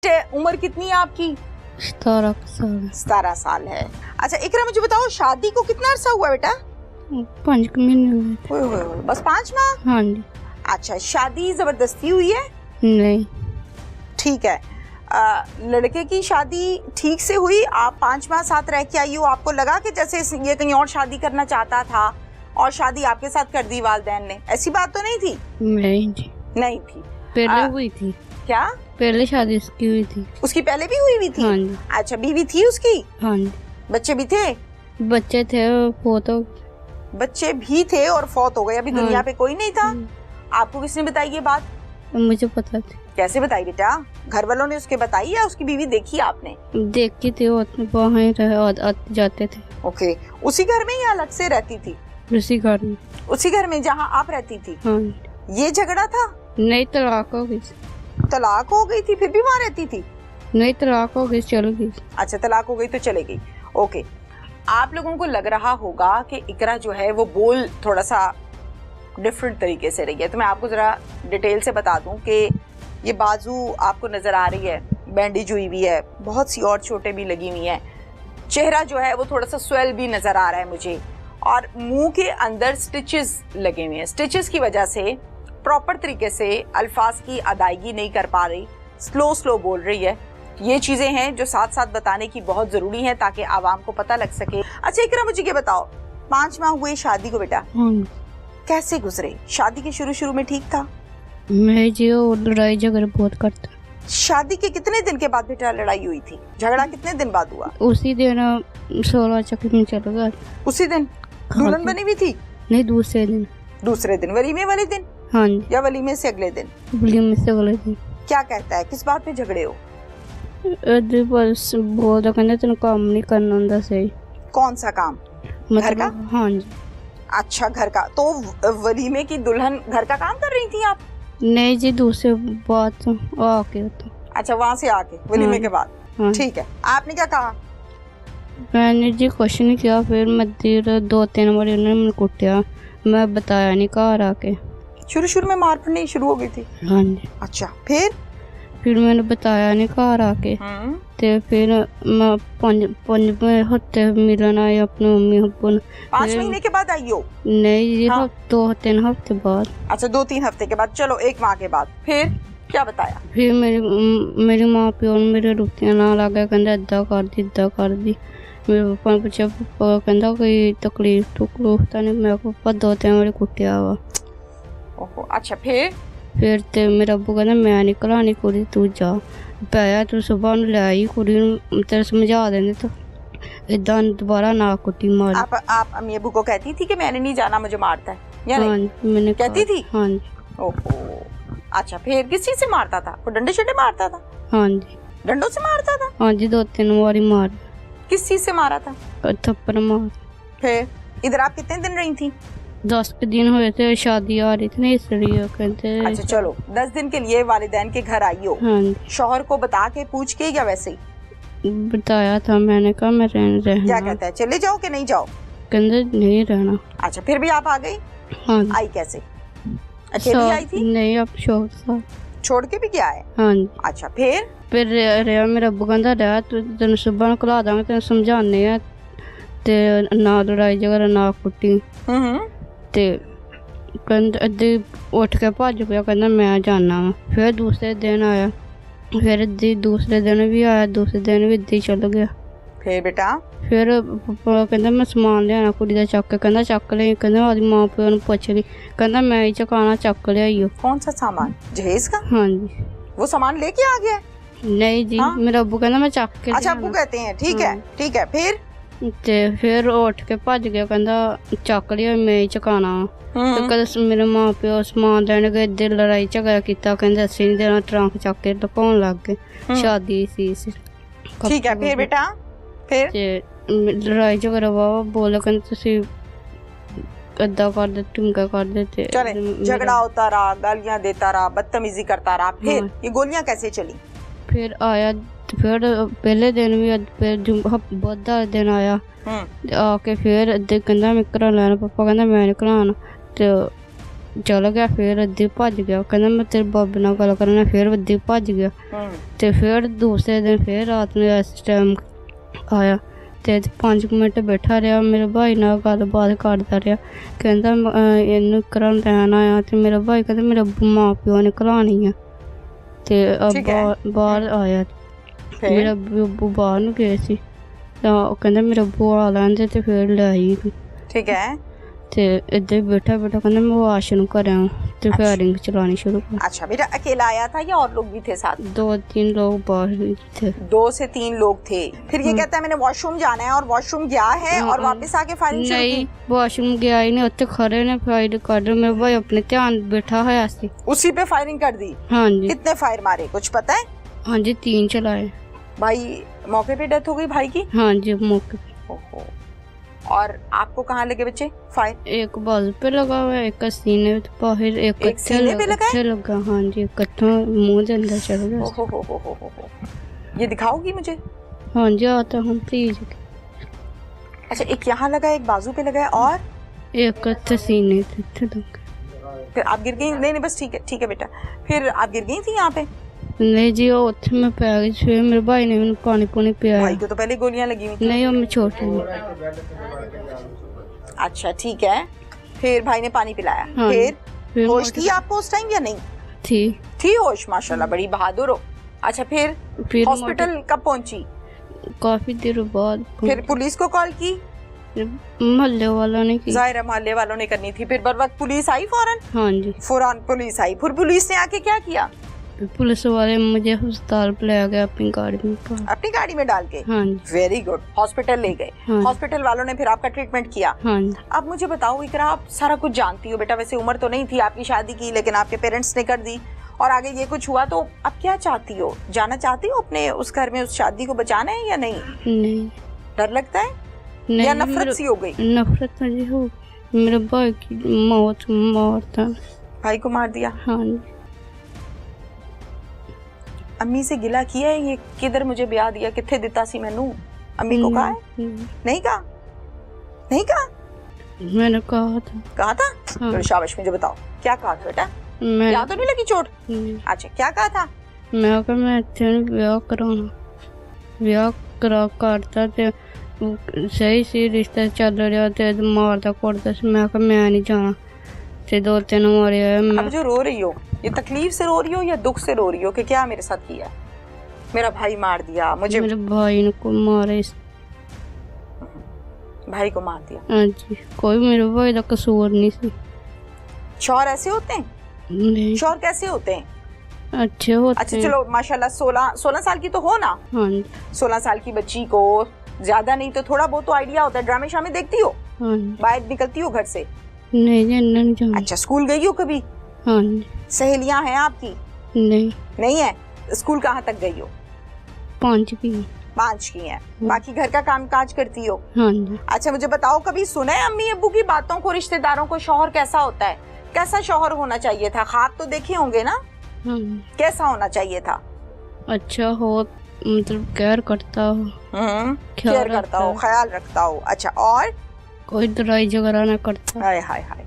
Next उम्र कितनी है आपकी? 17 साल। 17 साल है। अच्छा इकरा मुझे बताओ शादी को कितना अरसा हुआ बेटा? 5 महीने हुए थे। बस 5 माह? हाँ जी। अच्छा शादी जबरदस्ती हुई है? नहीं। ठीक है। लड़के की शादी ठीक से हुई? आप 5 माह साथ रह के आई हो, आपको लगा कि जैसे ये कहीं और शादी करना चाहता था और शादी आपके साथ कर दी वालिदैन ने, ऐसी बात तो नहीं थी? नहीं जी। नहीं थी। पहले हुई थी। क्या? पहले शादी उसकी हुई थी। उसकी पहले भी हुई थी? हाँ जी। अच्छा बीवी थी उसकी? हाँ जी। बच्चे भी थे? बच्चे थे फोटो। बच्चे भी थे और फौत हो गए, अभी दुनिया पे कोई नहीं था। हाँ। आपको किसने बताई ये बात? मुझे पता थी। कैसे बताई बेटा? घर वालों ने उसके बताई या उसकी बीवी देखी आपने? देखी थी, वहीं रहे जाते थे। ओके। उसी घर में या अलग से रहती थी? उसी घर में। उसी घर में जहाँ आप रहती थी? हाँ। ये झगड़ा था? नहीं, तलाक हो गई। तलाक हो गई थी फिर भी वहाँ रहती थी? नहीं, तलाक हो गई, चल गई। अच्छा तलाक हो गई तो चले गई। ओके। आप लोगों को लग रहा होगा कि इकरा जो है वो बोल थोड़ा सा डिफरेंट तरीके से रही है, तो मैं आपको जरा डिटेल से बता दूं कि ये बाजू आपको नजर आ रही है, बैंडेज हुई हुई है, बहुत सी और चोटें भी लगी हुई हैं, चेहरा जो है वो थोड़ा सा स्वेल भी नजर आ रहा है मुझे, और मुंह के अंदर स्टिचेस लगे हुए हैं। स्टिचेस की वजह से प्रॉपर तरीके से अल्फाज की अदायगी नहीं कर पा रही, स्लो बोल रही है। ये चीजें हैं जो साथ साथ बताने की बहुत जरूरी है ताकि आवाम को पता लग सके। अच्छा इकरा मुझे ये बताओ, 5 माह हुए शादी को बेटा, कैसे गुजरे? शादी के शुरू में ठीक था? मैं जो लड़ाई झगड़ा बहुत करता। शादी के कितने दिन के बाद बेटा लड़ाई हुई थी? झगड़ा कितने दिन बाद हुआ? उसी दिन 16 चक्कर में चल गया। उसी दिन दुल्हन बनी हुई थी? नहीं, दूसरे दिन। दूसरे दिन वलीमे वाले दिन? हाँ जी। या वलीमे से अगले दिन? वलीमे से अगले दिन। क्या कहता है, किस बात पे झगड़े हो? बस बोलता कहना तेन काम नहीं करना होंदा सही। कौन सा काम? घर का? हाँ जी। अच्छा घर का। तो वलीमे की दुल्हन घर का काम कर रही थी आप? नहीं जी, दूसरे बात आके तो। अच्छा वहाँ से आके वलीमे के बाद? हाँ। ठीक है, आपने क्या कहा? मैंने जी कुछ नहीं किया, फिर मैं 2-3 बार उन्होंने मुझे कुटिया, मैं बताया नहीं घर आके। शुरू में मार पड़नी शुरू हो गई थी? हाँ जी। अच्छा फिर मैंने बताया नहीं घर आके, ते फिर मैं 5 हफ्ते मिलन आई अपनी मम्मी अब्बू ने। 5 महीने के बाद आई हो? नहीं जी, हाँ। 2-3 हफ्ते बाद। अच्छा 2-3 हफ्ते के बाद, चलो 1 माह के बाद फिर क्या बताया? फिर मेरी माँ प्यो ने मेरे रुपया ना लगे, कहते इदा कर दी। मेरे पापा ने पूछा, पापा कहता कोई तकलीफ तो नहीं? मैं पापा 2-3 बार कुटिया वा। ओहो। अच्छा फिर ते मेरा अब्बू कहता मैं नहीं घलानी कुड़ी, तू जा पाया, तू सुबह ले आई कुड़ी, तेरे समझा देने तो इदा दोबारा ना कुटी मार। आप अम्मी अब्बू को कहती थी कि मैंने नहीं जाना, मुझे मारता है या नहीं? हाँ, मैंने कहती थी? हाँ जी। ओहो। अच्छा फिर किस चीज से मारता था? वो डंडे शंडे मारता था? हाँ जी। डंडों से मारता था? हाँ जी, 2-3 बार मार। किस चीज से मारा था? थप्पड़ मार। फिर इधर आप कितने दिन रही थी? 10 दिन हुए थे, शादी आ रही थी ना इसलिए कहते। अच्छा चलो 10 दिन के लिए वालिदैन के घर आई हो। हाँ जी। शौहर को बता के पूछ के या वैसे ही? बताया था, मैंने कहा मैं रहना। क्या कहता है, चले जाओ कि नहीं जाओ? कहते नहीं रहना। अच्छा फिर भी आप आ गई? हाँ। आई कैसे? अकेली आई थी? नहीं, अब शौहर साथ छोड़ के भी क्या है? हाँ जी। अच्छा फिर रहा मेरा अब्बू कहता रहा, तेन सुबह घला दांगे, तेन समझाने आ ते ना लड़ाई झगड़ा ना कुटी। ते अद्धी उठ के भज गया, कहना मैं जाना वा। फिर दूसरे दिन आया, फिर दूसरे दिन भी आया, दूसरे दिन भी इद्दी चल गया। फिर बेटा? फिर पापा कहता मैं समान लिया कुड़ी का चक के, कहना चक ले, कहना आदि माँ प्यो ने पुछ ली, कहना मैं ही चकाना, चक लियाइयो। कौन सा सामान? जहेज का? हाँ जी। वो सामान लेके आ गया? नहीं जी। हाँ? मेरा अब्बू कहना मैं चक के। अच्छा अब्बू कहते हैं, ठीक है ठीक है। फिर उठ के भज गया, कहना चक लिया, मैं ही चकाना। तो कद मेरे माँ प्यो समान लैन गए, इधर लड़ाई झगड़ा किया, कहते असी नहीं देना, ट्रंक चक के लुकाउन लग गए। शादी सी। ठीक है फिर बेटा? फिर लड़ाई झगड़ा वावा बोले, कहते तुसी अद्दा कर दे, टुमका कर देते। चले झगड़ा होता रहा, गालियां देता रहा, बदतमीजी करता रहा। फिर ये गोलियां कैसे चली? फिर आया, फिर पहले दिन भी, फिर बुध दिन आया आके, फिर कहना मैं घरा लैना, पापा कहना मैं नहीं घलाना। तो चला गया, फिर अद्धी भज गया, कहना मैं तेरे बाबे नाल गल करना, फिर अद्धी भज गया। ते फिर दूसरे दिन फिर रात में इस टाइम आया ते 5 मिनट बैठा रहा, मेरे भाई नाल गलबात करदा रहा, कहंदा इन्नू घरा लैन आया। ते मेरा भाई कहंदा मेरे माँ प्यो ने घलानी है। ते बाहर आया, मेरा अब्बू बाहर नूं गए सी, तां कहंदा मेरा अब्बू आ लैंदे ते फिर ले आई। ठीक है। ते इधर बैठा बैठा कहना मैं वाशरूम करां, ते फायरिंग चलानी शुरू कर। अच्छा बेटा, अकेला आया था या और लोग भी थे साथ? 2-3 लोग बाहर थे। 2 से 3 लोग थे। फिर ये कहता है मैंने वॉशरूम जाना है, और वॉशरूम गया है और वापस आके फायरिंग शुरू की? नहीं, वॉशरूम गया ही नहीं, उत्ते खड़े ने फायर कर रहे, मेरा भाई अपने ध्यान बैठा है सी, उसी पे फायरिंग कर दी? हाँ जी। कितने फायर मारे कुछ पता है? हाँ जी, 3 चलाए। भाई मौके पे डेथ हो गई भाई की? हाँ जी, मौके पे। ओहो। और आपको कहाँ लगे बच्चे फायर? एक बाजू पे लगा हुआ है, एक सीने पे बाहर, एक सीने पे लगा। हाँ जी, कट्ठा मुंह के अंदर चल गया। हो। ये दिखाओगी मुझे? हाँ जी, आता हूँ प्लीज। अच्छा, एक यहाँ लगा, एक बाजू पे लगा है, और एक सीने पे। फिर आप गिर गई? नहीं बस ठीक है बेटा। फिर आप गिर गई थी यहाँ पे? नहीं जी, वो उत्थे मैं पै गई, फिर मेरे भाई ने मैंने पानी पुनी पिया। भाई को तो पहले गोलियां लगी हुई थी? नहीं, वो मैं छोटी हूँ। अच्छा ठीक है, फिर भाई ने पानी पिलाया। हाँ, फिर होश थी आपको उस टाइम या नहीं थी होश? माशाल्लाह, बड़ी बहादुर हो। अच्छा, फिर हॉस्पिटल कब पहुंची? काफी देर बाद। फिर पुलिस को कॉल की? मोहल्ले वालों ने की। जाहिर है मोहल्ले वालों ने करनी थी। फिर बर वक्त पुलिस आई फौरन? हाँ जी, फौरन पुलिस आई। फिर पुलिस ने आके क्या किया? पुलिस वाले मुझे अस्पताल पे ले गए अपनी गाड़ी में। अपनी गाड़ी में डाल के? हाँ जी। Very good. हॉस्पिटल ले गए? हाँ। हॉस्पिटल वालों ने फिर आपका ट्रीटमेंट किया? हाँ जी। अब मुझे बताओ इकरा, आप सारा कुछ जानती हो बेटा, वैसे उम्र तो नहीं थी आपकी शादी की, लेकिन आपके पेरेंट्स ने कर दी और आगे ये कुछ हुआ, तो अब क्या चाहती हो? जाना चाहती हो अपने उस घर में, उस शादी को बचाना है या नहीं? नहीं। डर लगता है या नफरत सी हो गई? नफरत जी हो गई, मेरे भाई की मौत। भाई को मार दिया? हाँ जी। अम्मी से गिला किया है ये किधर मुझे ब्याह दिया, किथे दिता सी मैनू? अम्मी को कहा है? नहीं कहा? मैंने कहा था। हाँ। तो शाबाश, मुझे बताओ क्या कहा था बेटा? मैं तो नहीं लगी चोट? अच्छा, क्या कहा था? मैं कहा मैं ब्याह कराना, ब्याह करता ते सही रिश्ता चल रहा ते मारदा कोड़दा, मैं कहा मैं नहीं जाना, ते 2-3 मारे। अब जो रो रही हो, ये तकलीफ से रो रही हो या दुख से रो रही हो कि क्या मेरे साथ किया, मेरा भाई मार दिया मुझे? मेरे भाई को मारे। भाई को मार दिया? हाँ जी, कोई मेरे भाई का कसूर नहीं सी। शौहर ऐसे होते हैं? नहीं। शौहर कैसे होते हैं? अच्छे होते। अच्छा चलो, माशाल्लाह 16 साल की तो हो ना? हाँ। 16 साल की बच्ची को ज्यादा नहीं तो थोड़ा बहुत तो आइडिया होता है। ड्रामे शामे देखती हो? हाँ। बाहर निकलती हो घर से? नहीं जाना। अच्छा, स्कूल गई हो कभी? हाँ। सहेलियां हैं आपकी? नहीं है। स्कूल कहाँ तक गई हो? 5 की है। बाकी घर का काम काज करती हो? हाँ। अच्छा मुझे बताओ, कभी सुना है अम्मी अब्बू की बातों को, रिश्तेदारों को, शौहर कैसा होता है, कैसा शौहर होना चाहिए था? ख्वाब तो देखे होंगे ना? हाँ। कैसा होना चाहिए था? अच्छा हो, मतलब केयर करता हो। केयर करता हो, ख्याल रखता हो। अच्छा, और कोई लड़ाई झगड़ा ना करता। हाय हाय हाय।